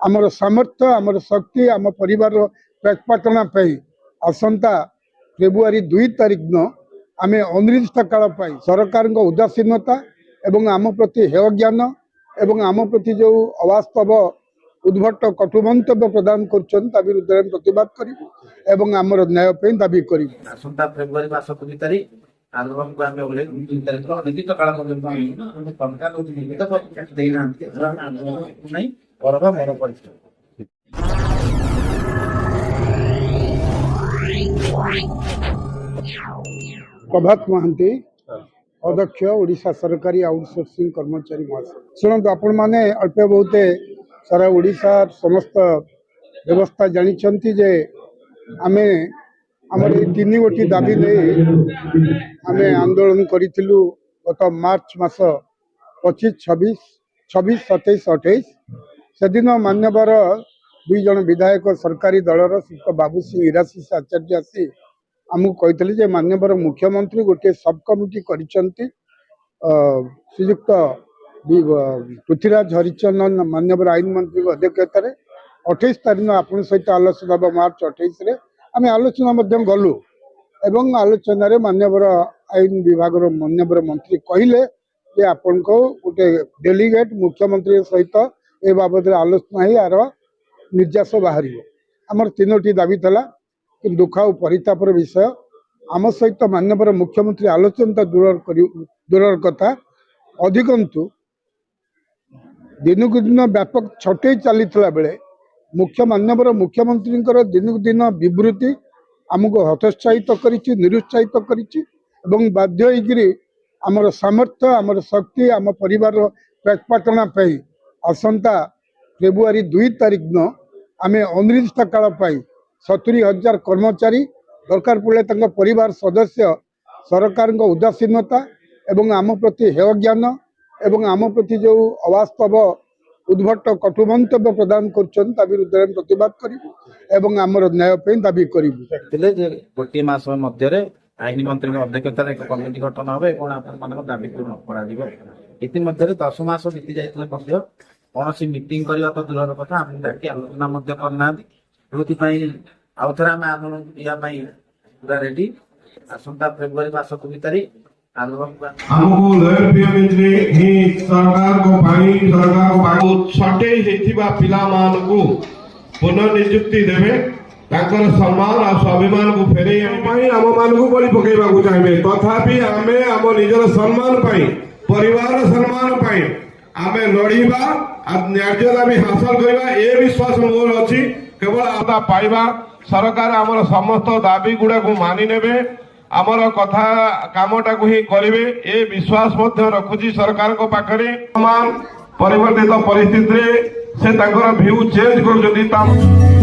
आमर सामर्थ्य आमर शक्ति आम परिवार प्रतिपादना आसंता फेब्रुआरी 2 तारिख दिन आम अनिर्दिष्ट काल सरकार उदासीनता एवं आम प्रति हेय ज्ञान एवं आम प्रति जो अवास्तव उद्भट कटु मंतव्य प्रदान कर विरुद्ध में प्रतिवाद करूँ आमर न्याय दाबी करूँ। फेब्रुआरी मास 2 तारिख आंदोलन को आम 2 तारिख अनिर्दिष्ट काल प्रभात महांती अध्यक्ष ओडिशा सरकारी आउटसोर्सिंग कर्मचारी महासंघ शुणु आपण मैंने अल्प बहुते सारा ओडिशा समस्त व्यवस्था जानी जे आम आमर 3 गोटी दाबी नहीं आम आंदोलन करूँ गत मार्च मास 25, 26, 27, 28 से दिन मान्यवर 2 जन विधायक सरकारी दलर श्री बाबू सिंह इराशीष आचार्य आसी आमको कहते जे मान्यवर मुख्यमंत्री गोटे सब कमिटी करिसेंती श्रीयुक्त पृथ्वीराज हरिचंदन मान्यवर आईन मंत्री अध्यक्षता 28 तारीख आपण सहित आलोचना मार्च 28 रे आम आलोचना गलु एवं आलोचन मान्यवर आईन विभाग मान्यवर मंत्री कहले जे आपण को गोटे डेलीगेट मुख्यमंत्री सहित ए बाबद आलोचना ही यार निर्यास बाहर आमर 3टी दाबी था कि दुख और परितापर विषय आम सहित मान्यवर मुख्यमंत्री आलोचना दूर कथा अधिकंतु दिन को दिन व्यापक छटे चली बेले मान्यवर मुख्यमंत्री दिन को दिन विवृत्ति आमको हतोत्साहित निरुत्साहित कर बाध्य आमर सामर्थ्य आमर शक्ति आम परिवार प्रतिपादना आसंता फेब्रुआरी 2 तारिख दिन आम अनिर्दिष्ट काल 70,000 कर्मचारी दरकार पड़े परिवार सदस्य सरकार उदासीनता एवं आम प्रति हेय ज्ञान एवं आम प्रति जो अवास्तव उद्भट कटु मंतव्य प्रदान कर विरुद्ध में प्रतिवाद करूँ आमर न्याय दाबी करूँ। गोटे मास मध्य आईन मंत्री अध्यक्षतार एक कमिटी गठन हो दाबी इतिम्य 10 मास बीती जाते कौन मीटिंग करने तो दूर कथा आम आलोचना करना जो आउ थे आम आंदोलन पूरा रेडी आसंता फेब्रुआरी मास 2 तारिख पुनर्निजुक्ति देवे सम्मान और स्वाभिमान को फेरे आम मान को बलि पकेवा चाहिए तथापि आम आम निजर सम्मान परिवार सम्मान आम लड़ीबा न्याय दाबी हासिल करवा ए विश्वास मोर अच्छी केवल आता पाइबा सरकार आमर समस्त दाबी गुड़ा को मानि नेबे आमर कथा कामटा को ही करेंगे ए विश्वास रखुची सरकार को पाखरे परिवर्तित परिस्थिति से भ्यू चेंज कर